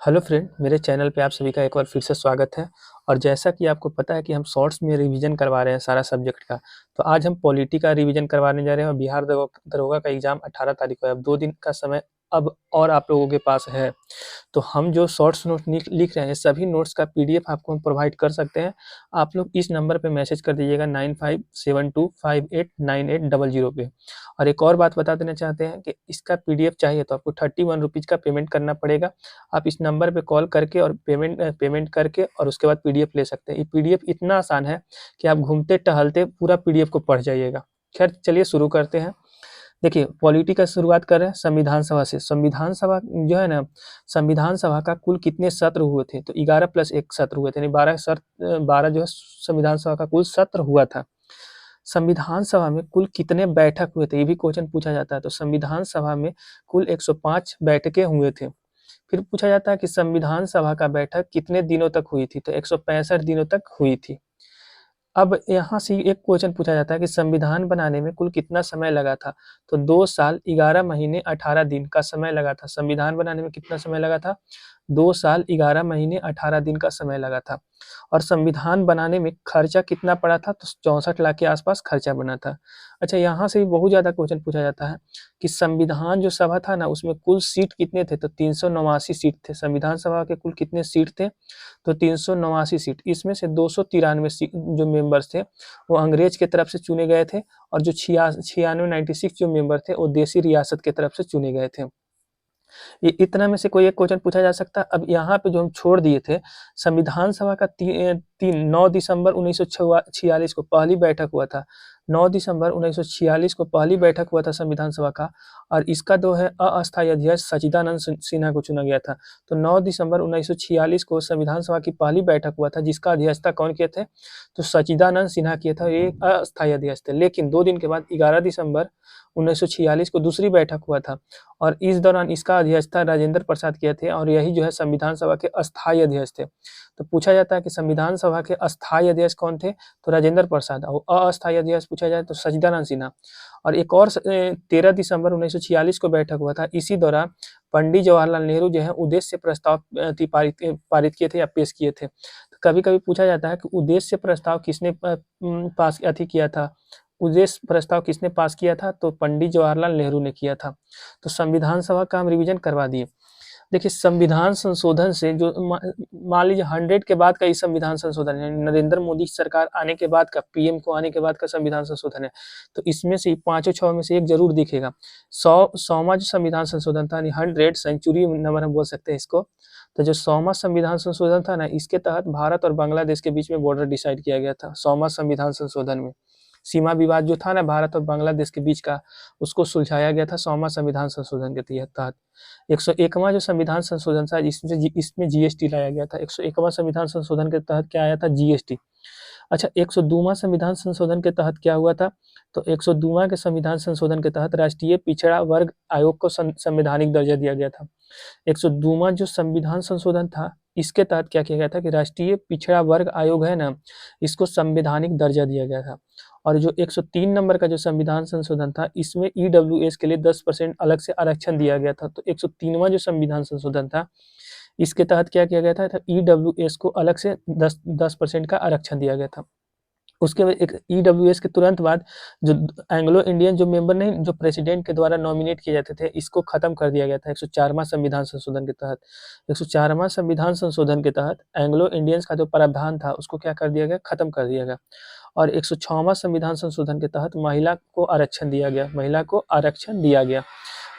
Hello friend, मेरे channel पे आप सभी का एक बार फिर से स्वागत है। और जैसा कि आपको पता है कि हम शॉर्ट्स में रिवीजन करवा रहे हैं सारा सब्जेक्ट का, तो आज हम पॉलिटी का रिवीजन करवाने जा रहे हैं और बिहार दरोगा का एग्जाम 18 तारीख को है। अब 2 दिन का समय अब और आप लोगों के पास है। तो हम जो शॉर्ट्स नोट लिख रहे हैं, सभी नोट्स का पीडीएफ आपको हम प्रोवाइड कर सकते हैं। आप लोग इस नंबर पे मैसेज कर दीजिएगा 9572589800 पे। और एक और बात बता देना चाहते हैं कि इसका पीडीएफ चाहिए तो आपको 31 रुपीज़ का पेमेंट करना पड़ेगा। आप इस नंबर पे कॉल करके और पेमेंट करके और उसके बाद पीडीएफ ले सकते हैं। ये पीडीएफ इतना आसान है कि आप घूमते टहलते पूरा पीडीएफ को पढ़ जाइएगा। खैर चलिए शुरू करते हैं। देखिए पॉलिटी का शुरुआत कर रहे हैं संविधान सभा से। संविधान सभा जो है ना, संविधान सभा का कुल कितने सत्र हुए थे? तो 11 + 1 सत्र हुए थे, यानी 12 जो है संविधान सभा का कुल सत्र हुआ था। संविधान सभा में कुल कितने बैठक हुए थे? ये भी क्वेश्चन पूछा जाता है। तो संविधान सभा में कुल 105 बैठकें हुए थे। फिर पूछा जाता है कि संविधान सभा का बैठक कितने दिनों तक हुई थी? तो 165 दिनों तक हुई थी। अब यहाँ से एक क्वेश्चन पूछा जाता है कि संविधान बनाने में कुल कितना समय लगा था? तो 2 साल 11 महीने 18 दिन का समय लगा था। संविधान बनाने में कितना समय लगा था? 2 साल 11 महीने 18 दिन का समय लगा था। और संविधान बनाने में खर्चा कितना पड़ा था? तो 64 लाख के आसपास खर्चा बना था। अच्छा, यहाँ से भी बहुत ज़्यादा क्वेश्चन पूछा जाता है कि संविधान जो सभा था ना, उसमें कुल सीट कितने थे? तो 389 सीट थे। संविधान सभा के कुल कितने सीट थे? तो 389 सीट। इसमें से 293 जो मेंबर्स थे वो अंग्रेज के तरफ से चुने गए थे, और जो 96 जो मेंबर थे वो देसी रियासत के तरफ से चुने गए थे। ये इतना में से कोई एक क्वेश्चन पूछा जा सकता है। अब यहाँ पे जो हम छोड़ दिए थे, संविधान सभा का 9 दिसंबर 1946 को पहली बैठक हुआ था। 9 दिसंबर 1946 को पहली बैठक हुआ था संविधान सभा का, और इसका जो है अस्थायी अध्यक्ष सच्चिदानंद सिन्हा को चुना गया था। तो 9 दिसंबर 1946 को संविधान सभा की पहली बैठक हुआ था, जिसका अध्यक्षता कौन किए थे? तो सच्चिदानंद सिन्हा किए थे। ये अस्थायी अध्यक्ष थे। लेकिन 2 दिन के बाद 11 दिसंबर 1946 को दूसरी बैठक हुआ था, और इस दौरान इसका अध्यक्षता राजेंद्र प्रसाद किए थे, और यही जो है संविधान सभा के अस्थायी अध्यक्ष थे। तो पूछा जाता है कि संविधान सभा के अस्थायी अध्यक्ष कौन थे? तो राजेंद्र प्रसाद। और अस्थायी अध्यक्ष पूछा जाए तो सच्चिदानंद सिन्हा। और एक और 13 दिसंबर 1946 को बैठक हुआ था। इसी दौरान पंडित जवाहरलाल नेहरू जो है उद्देश्य प्रस्ताव पारित किए थे या पेश किए थे। तो कभी-कभी पूछा जाता है कि उद्देश्य प्रस्ताव किसने पास किया था? उद्देश्य प्रस्ताव किसने पास किया था? तो पंडित जवाहरलाल नेहरू ने किया था। तो संविधान सभा का हम रिवीजन करवा दिए। देखिए संविधान संशोधन से जो मान लीजिए 100 के बाद का ये संविधान संशोधन है, नरेंद्र मोदी सरकार आने के बाद का, पीएम को आने के बाद का संविधान संशोधन है। तो इसमें से पाँचों 6 में से एक जरूर दिखेगा। 100वां जो संविधान संशोधन था, 100 सेंचुरी नंबर हम बोल सकते हैं इसको। तो जो 100वां संविधान संशोधन था ना, इसके तहत भारत और बांग्लादेश के बीच में बॉर्डर डिसाइड किया गया था। 100वां संविधान संशोधन में सीमा विवाद जो था ना भारत और बांग्लादेश के बीच का, उसको सुलझाया गया था 100वां संविधान संशोधन के तहत। 101वां जो संविधान संशोधन था, इसमें जीएसटी लाया गया था। 101वां संविधान संशोधन के तहत क्या आया था? जीएसटी। अच्छा, 102वां संविधान संशोधन के तहत क्या हुआ था? तो 102वां के संविधान संशोधन के तहत राष्ट्रीय पिछड़ा वर्ग आयोग को संवैधानिक दर्जा दिया गया था। 102वां जो संविधान संशोधन था, इसके तहत क्या किया गया था कि राष्ट्रीय पिछड़ा वर्ग आयोग है ना, इसको संवैधानिक दर्जा दिया गया था। और जो 103 नंबर का जो संविधान संशोधन था, इसमें ईडब्ल्यूएस के लिए 10% अलग से आरक्षण दिया गया था। तो 103वां जो संविधान संशोधन था, इसके तहत क्या किया गया था? ईडब्ल्यूएस को अलग से 10% का आरक्षण दिया गया था। उसके बाद एक ईडब्ल्यूएस के तुरंत बाद जो एंग्लो इंडियन जो मेंबर नहीं, जो प्रेसिडेंट के द्वारा नॉमिनेट किए जाते थे, इसको खत्म कर दिया गया था 104वां संविधान संशोधन के तहत। 104वां संविधान संशोधन के तहत एंग्लो इंडियंस का जो प्रावधान था, उसको क्या कर दिया गया? खत्म कर दिया गया। और 106वां संविधान संशोधन के तहत महिला को आरक्षण दिया गया। महिला को आरक्षण दिया गया।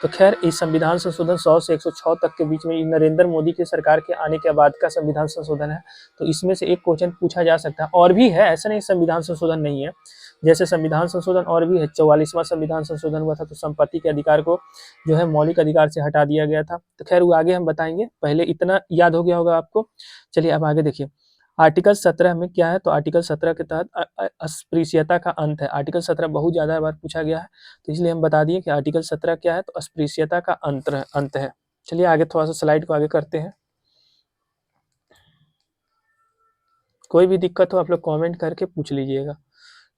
तो खैर इस संविधान संशोधन 100 से 106 तक के बीच में नरेंद्र मोदी की सरकार के आने के बाद का संविधान संशोधन है। तो इसमें से एक क्वेश्चन पूछा जा सकता है। और भी है, ऐसा नहीं संविधान संशोधन नहीं है। जैसे संविधान संशोधन और भी है। 44वां संविधान संशोधन हुआ था, तो संपत्ति के अधिकार को जो है मौलिक अधिकार से हटा दिया गया था। तो खैर वो आगे हम बताएंगे। पहले इतना याद हो गया होगा आपको। चलिए अब आगे देखिए। आर्टिकल 17 में क्या है? तो आर्टिकल 17 के तहत अस्पृश्यता का अंत है। आर्टिकल 17 बहुत ज़्यादा बार पूछा गया है, तो इसलिए हम बता दिए कि आर्टिकल 17 क्या है? तो अस्पृश्यता का अंत है। चलिए आगे थोड़ा सा स्लाइड को आगे करते हैं। कोई भी दिक्कत हो आप लोग कमेंट करके पूछ लीजिएगा,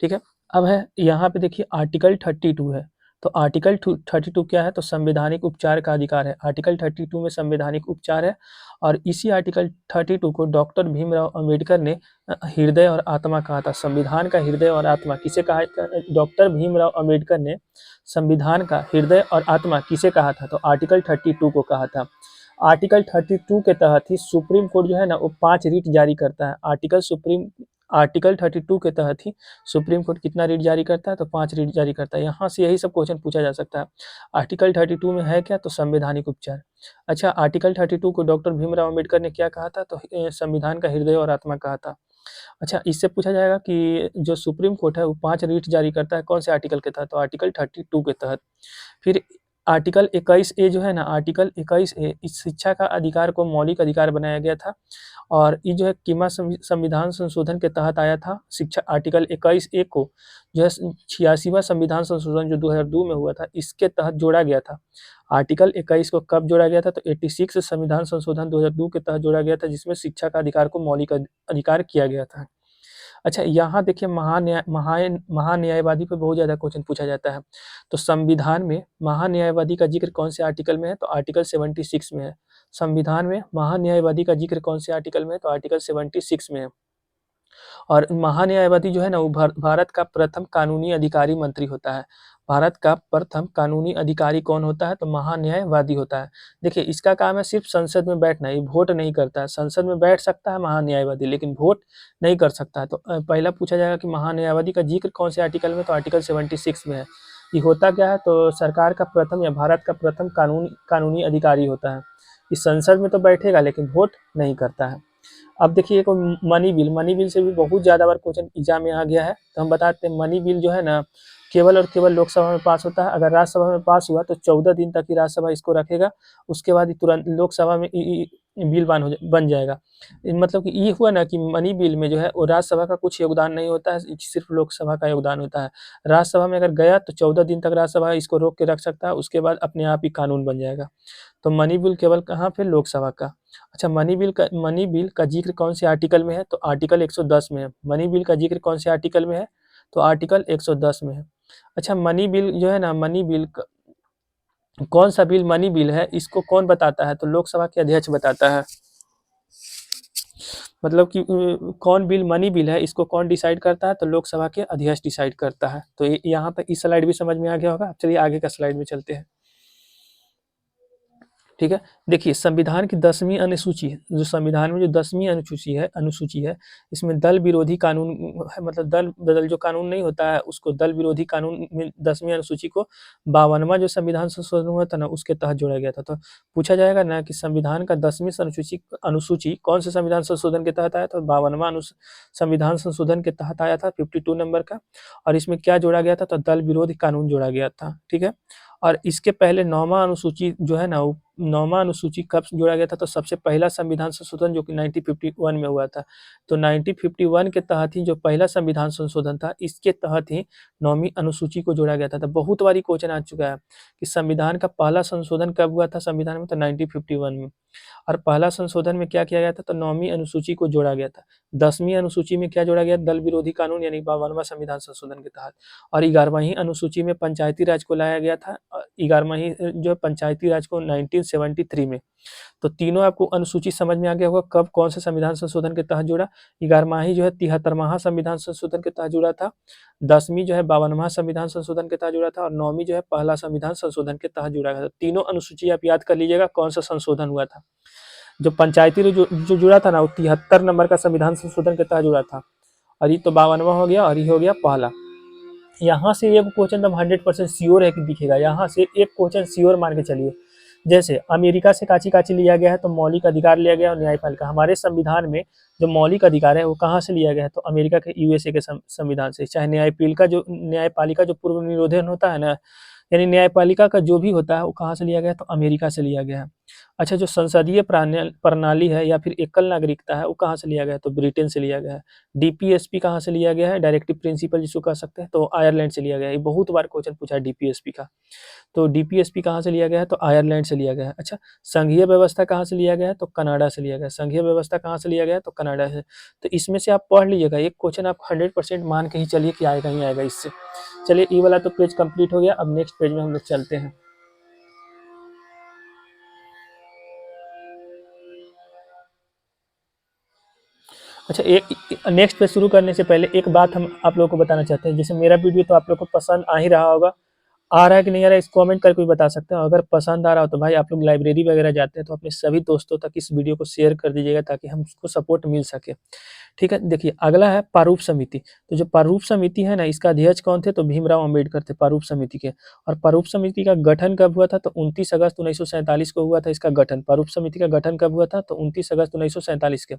ठीक है। अब है यहाँ पे देखिए आर्टिकल 32 है। तो आर्टिकल 32 क्या है, तो संवैधानिक उपचार का अधिकार है। आर्टिकल 32 में संवैधानिक उपचार है और इसी आर्टिकल 32 को डॉक्टर भीमराव अंबेडकर ने हृदय और आत्मा कहा था। संविधान का हृदय और आत्मा किसे कहा, डॉक्टर भीमराव अंबेडकर ने संविधान का हृदय और आत्मा किसे कहा था, तो आर्टिकल 32 को कहा था। आर्टिकल 32 के तहत ही सुप्रीम कोर्ट जो है ना वो 5 रिट जारी करता है। आर्टिकल 32 के तहत ही सुप्रीम कोर्ट कितना रिट जारी करता है, तो 5 रिट जारी करता है। यहाँ से यही सब क्वेश्चन पूछा जा सकता है। आर्टिकल 32 में है क्या, तो संवैधानिक उपचार। अच्छा, आर्टिकल 32 को डॉक्टर भीमराव अंबेडकर ने क्या कहा था, तो संविधान का हृदय और आत्मा कहा था। अच्छा, इससे पूछा जाएगा कि जो सुप्रीम कोर्ट है वो 5 रिट जारी करता है कौन से आर्टिकल के तहत, तो आर्टिकल 32 के तहत। फिर आर्टिकल 21A जो है ना, आर्टिकल 21A इस शिक्षा का अधिकार को मौलिक अधिकार बनाया गया था और ये जो है कीमा संविधान संशोधन के तहत आया था। शिक्षा आर्टिकल 21A को जो है 86वां संविधान संशोधन जो 2002 में हुआ था इसके तहत जोड़ा गया था। आर्टिकल 21 को कब जोड़ा गया था, तो 86 संविधान संशोधन 2002 के तहत जोड़ा गया था, जिसमें शिक्षा का अधिकार को मौलिक अधिकार किया गया था। अच्छा, यहाँ देखिए महान्यायवादी पे बहुत ज़्यादा क्वेश्चन पूछा जाता है। तो संविधान में महान्यायवादी का जिक्र कौन से आर्टिकल में है, तो आर्टिकल 76 में है। संविधान में महान्यायवादी का जिक्र कौन से आर्टिकल में है, तो आर्टिकल 76 में है। और महान्यायवादी जो है ना वो भारत का प्रथम कानूनी अधिकारी मंत्री होता है। भारत का प्रथम कानूनी अधिकारी कौन होता है, तो महान्यायवादी होता है। देखिए, इसका काम है सिर्फ संसद में बैठना, ये वोट नहीं करता है। संसद में बैठ सकता है महान्यायवादी, लेकिन वोट नहीं कर सकता है। तो पहला पूछा जाएगा कि महान्यायवादी का जिक्र कौन से आर्टिकल में, तो आर्टिकल 76 में है। ये होता क्या है, तो सरकार का प्रथम या भारत का प्रथम कानूनी अधिकारी होता है। इस संसद में तो बैठेगा लेकिन वोट नहीं करता है। अब देखिए एक मनी बिल से भी बहुत ज़्यादा बार क्वेश्चन एग्जाम में आ गया है। तो हम बताते हैं मनी बिल जो है ना केवल और केवल लोकसभा में पास होता है। अगर राज्यसभा में पास हुआ तो 14 दिन तक ही राज्यसभा इसको रखेगा, उसके बाद ही तुरंत लोकसभा में बिल बन जाएगा। मतलब कि ये हुआ ना कि मनी बिल में जो है वो राज्यसभा का कुछ योगदान नहीं होता है, सिर्फ लोकसभा का योगदान होता है। राज्यसभा में अगर गया तो 14 दिन तक राज्यसभा इसको रोक के रख सकता है, उसके बाद अपने आप ही कानून बन जाएगा। तो मनी बिल केवल कहाँ पे, लोकसभा का। अच्छा, मनी बिल का जिक्र कौन से आर्टिकल में है, तो आर्टिकल 110 में है। मनी बिल का जिक्र कौन से आर्टिकल में है, तो आर्टिकल 110 में है। अच्छा, मनी बिल जो है ना, कौन सा बिल मनी बिल है, इसको कौन बताता है, तो लोकसभा के अध्यक्ष बताता है। मतलब कि कौन बिल मनी बिल है इसको कौन डिसाइड करता है, तो लोकसभा के अध्यक्ष डिसाइड करता है। तो यहाँ तक इस स्लाइड भी समझ में आ गया होगा। चलिए आगे का स्लाइड में चलते हैं। ठीक है, देखिए संविधान की 10वीं अनुसूची है, जो संविधान में जो 10वीं अनुसूची है इसमें दल विरोधी कानून है, मतलब दल बदल जो कानून नहीं होता है उसको दल विरोधी कानून में 10वीं अनुसूची को 52वां जो संविधान संशोधन हुआ था ना उसके तहत जोड़ा गया था। तो पूछा जाएगा ना कि संविधान का 10वीं अनुसूची कौन से संविधान संशोधन के तहत आया, तो 52वां संविधान संशोधन के तहत आया था, 52 नंबर का। और इसमें क्या जोड़ा गया था, तो दल विरोधी कानून जोड़ा गया था। ठीक है, और इसके पहले 9वां अनुसूची जो है ना, 9वां अनुसूची कब जोड़ा गया था, तो सबसे पहला संविधान संशोधन जो कि 1951 में हुआ था। तो 1951 के तहत ही जो पहला संविधान संशोधन था इसके तहत ही 9वीं अनुसूची को जोड़ा गया था। तो बहुत बारी क्वेश्चन आ चुका है कि संविधान का पहला संशोधन कब हुआ था संविधान में, तो 1951 में। और पहला संशोधन में क्या किया गया था, तो 9वीं अनुसूची को जोड़ा गया था। 10वीं अनुसूची में क्या जोड़ा गया, दल विरोधी कानून यानी 52वां संविधान संशोधन के तहत। और 11वीं अनुसूची में पंचायती राज को लाया गया था, 11वीं जो पंचायती राज को 1973 में। तो तीनों आपको अनुसूची समझ में आ गया होगा कब कौन से संविधान संशोधन के तहत जुड़ा। 11वां जो है 73वां संविधान संशोधन के तहत जुड़ा था, 10वीं जो है 52वां संविधान संशोधन के तहत जुड़ा था, और 9वीं जो है पहला संविधान संशोधन के तहत जुड़ा था। तीनों अनुसूची आप याद कर लीजिएगा कौन सा संशोधन हुआ था। जो पंचायती जो जुड़ा था ना वो 73 नंबर का संविधान संशोधन के तहत जुड़ा था, और ये तो 52वां हो गया और ये हो गया पहला। यहाँ से एक क्वेश्चन तो 100% श्योर है कि दिखेगा। यहाँ से एक क्वेश्चन श्योर मान के चलिए, जैसे अमेरिका से काची काची लिया गया है, तो मौलिक अधिकार लिया गया और न्यायपालिका। हमारे संविधान में जो मौलिक अधिकार है वो कहाँ से लिया गया है, तो अमेरिका के यूएसए के संविधान से। चाहे न्यायपालिका जो पूर्व निरोधन होता है ना, यानी न्यायपालिका का जो भी होता है वो कहाँ से लिया गया है, तो अमेरिका से लिया गया है। अच्छा, जो संसदीय प्रणाली है या फिर एकल नागरिकता है, वो कहाँ से लिया गया है? तो ब्रिटेन से लिया गया है। डीपीएसपी कहाँ से लिया गया है? डायरेक्टिव प्रिंसिपल जिसको कह सकते हैं, तो आयरलैंड से लिया गया है। ये बहुत बार क्वेश्चन पूछा है डीपीएसपी का। तो डीपीएसपी कहाँ से लिया गया है? तो आयरलैंड से लिया गया है। अच्छा, संघीय व्यवस्था कहाँ से लिया गया है? तो कनाडा से लिया गया है। संघीय व्यवस्था कहाँ से लिया गया है? तो कनाडा से। तो इसमें से आप पढ़ लीजिएगा, एक क्वेश्चन आप 100% मान के ही चलिए कि आएगा ही आएगा इससे। चलिए, ये वाला तो पेज कंप्लीट हो गया। अब नेक्स्ट पेज में हम लोग चलते हैं। अच्छा, एक नेक्स्ट पे शुरू करने से पहले एक बात हम आप लोगों को बताना चाहते हैं। जैसे मेरा वीडियो तो आप लोग को पसंद आ ही रहा होगा, आ रहा है कि नहीं आ रहा है, इस कमेंट करके भी बता सकते हैं। अगर पसंद आ रहा हो तो भाई आप लोग लाइब्रेरी वगैरह जाते हैं तो अपने सभी दोस्तों तक इस वीडियो को शेयर कर दीजिएगा, ताकि हमको सपोर्ट मिल सके। ठीक है, देखिए अगला है प्रारूप समिति। तो जो प्रारूप समिति है ना, इसका अध्यक्ष कौन थे? तो भीमराव अंबेडकर थे प्रारूप समिति के। और प्रारूप समिति का गठन कब हुआ था? तो 29 अगस्त 1947 को हुआ था इसका गठन। प्रारूप समिति का गठन कब हुआ था? तो 29 अगस्त 1947 के।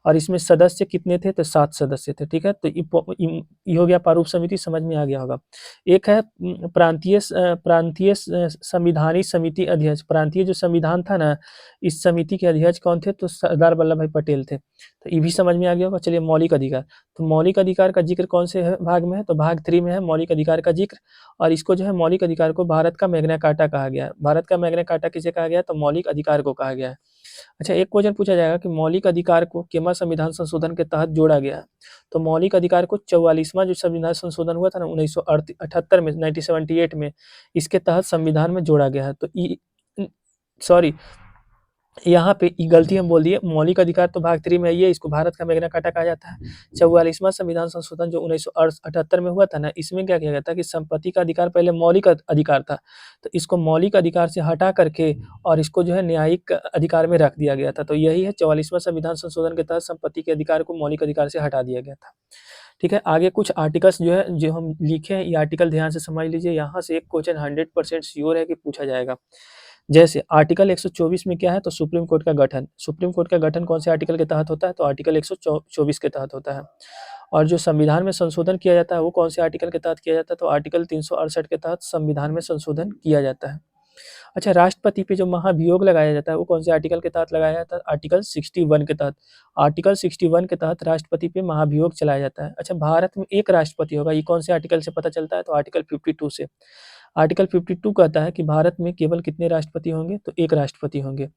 और इसमें सदस्य कितने थे? तो 7 सदस्य थे। ठीक है, तो ये हो गया प्रारूप समिति, समझ में आ गया होगा। एक है प्रांतीय संविधानिक समिति अध्यक्ष। प्रांतीय जो संविधान था ना, इस समिति के अध्यक्ष कौन थे? तो सरदार वल्लभ भाई पटेल थे। तो ये भी समझ में आ गया होगा। चलिए, मौलिक अधिकार। तो मौलिक अधिकार का जिक्र कौन से भाग में है? तो भाग 3 में है मौलिक अधिकार का जिक्र। और इसको जो है मौलिक अधिकार को भारत का मैग्ना कार्टा कहा गया है। भारत का मैग्ना कार्टा किसे कहा गया है? तो मौलिक अधिकार को कहा गया है। अच्छा, एक क्वेश्चन पूछा जाएगा कि मौलिक अधिकार को केमा संविधान संशोधन के तहत जोड़ा गया है? तो मौलिक अधिकार को 44वां जो संविधान संशोधन हुआ था ना 1978 में, 1978 में, इसके तहत संविधान में जोड़ा गया है। तो सॉरी, यहाँ पे ये गलती हम बोल दिए। मौलिक अधिकार तो भाग 3 में ही है, इसको भारत का मैग्ना कार्टा कहा जाता है। 44वां संविधान संशोधन जो 1978 में हुआ था ना, इसमें क्या किया गया था कि संपत्ति का अधिकार पहले मौलिक अधिकार था, तो इसको मौलिक अधिकार से हटा करके और इसको जो है न्यायिक अधिकार में रख दिया गया था। तो यही है 44वां संविधान संशोधन के तहत संपत्ति के अधिकार को मौलिक अधिकार से हटा दिया गया था। ठीक है, आगे कुछ आर्टिकल्स जो है जो हम लिखे हैं, ये आर्टिकल ध्यान से समझ लीजिए। यहाँ से एक क्वेश्चन 100% श्योर है कि पूछा जाएगा। जैसे आर्टिकल 124 में क्या है? तो सुप्रीम कोर्ट का गठन। सुप्रीम कोर्ट का गठन कौन से आर्टिकल के तहत होता है? तो आर्टिकल 124 के तहत होता है। और जो संविधान में संशोधन किया जाता है वो कौन से आर्टिकल के तहत किया जाता है? तो आर्टिकल 368 के तहत संविधान में संशोधन किया जाता है। अच्छा, राष्ट्रपति पे जो महाभियोग लगाया जाता है वो कौन से आर्टिकल के तहत लगाया जाता है? आर्टिकल 61 के तहत। आर्टिकल 61 के तहत राष्ट्रपति पे महाभियोग चलाया जाता है। अच्छा, भारत में एक राष्ट्रपति होगा, ये कौन से आर्टिकल से पता चलता है? तो आर्टिकल 52 से। आर्टिकल 52 कहता है कि भारत में केवल कितने राष्ट्रपति होंगे? तो एक राष्ट्रपति होंगे।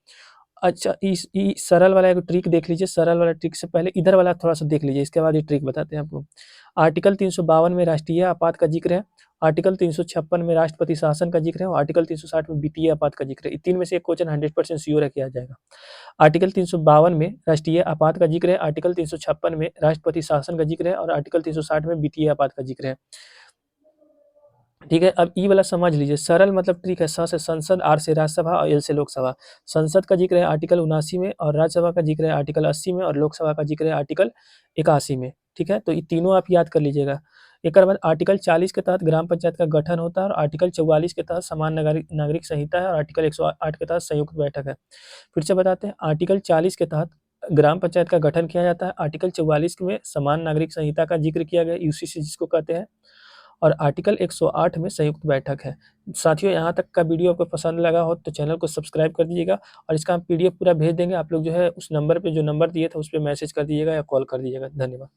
अच्छा, इस सरल वाला एक ट्रिक देख लीजिए। सरल वाला ट्रिक से पहले इधर वाला थोड़ा-सा देख लीजिए, इसके बाद ये ट्रिक बताते हैं आपको। आर्टिकल 352 में राष्ट्रीय आपात का जिक्र है। आर्टिकल 356 में राष्ट्रपति शासन का जिक्र है और आर्टिकल 360 में वित्तीय आपात का जिक्र है। 3 में से एक क्वेश्चन 100% श्योर है कि आ जाएगा। आर्टिकल 352 में राष्ट्रीय आपात का जिक्र है, आर्टिकल 356 में राष्ट्रपति शासन का जिक्र है और आर्टिकल 360 में वित्तीय आपात का जिक्र है। ठीक है, अब ई वाला समझ लीजिए। सरल मतलब ट्रिक है। स से संसद, आर से राज्यसभा और एल से लोकसभा। संसद का जिक्र है आर्टिकल 79 में और राज्यसभा का जिक्र है आर्टिकल 80 में और लोकसभा का जिक्र है आर्टिकल 81 में। ठीक है, तो ये तीनों आप याद कर लीजिएगा। एक बाद आर्टिकल 40 के तहत ग्राम पंचायत का गठन होता है और आर्टिकल 44 के तहत समान नागरिक संहिता है और आर्टिकल 108 के तहत संयुक्त बैठक है। फिर से बताते हैं, आर्टिकल 40 के तहत ग्राम पंचायत का गठन किया जाता है। आर्टिकल 44 में समान नागरिक संहिता का जिक्र किया गया, यूसीसी जिसको कहते हैं, और आर्टिकल 108 में संयुक्त बैठक है। साथियों, यहाँ तक का वीडियो आपको पसंद लगा हो तो चैनल को सब्सक्राइब कर दीजिएगा और इसका हम पीडीएफ पूरा भेज देंगे। आप लोग जो है उस नंबर पे जो नंबर दिए थे उस पे मैसेज कर दीजिएगा या कॉल कर दीजिएगा। धन्यवाद।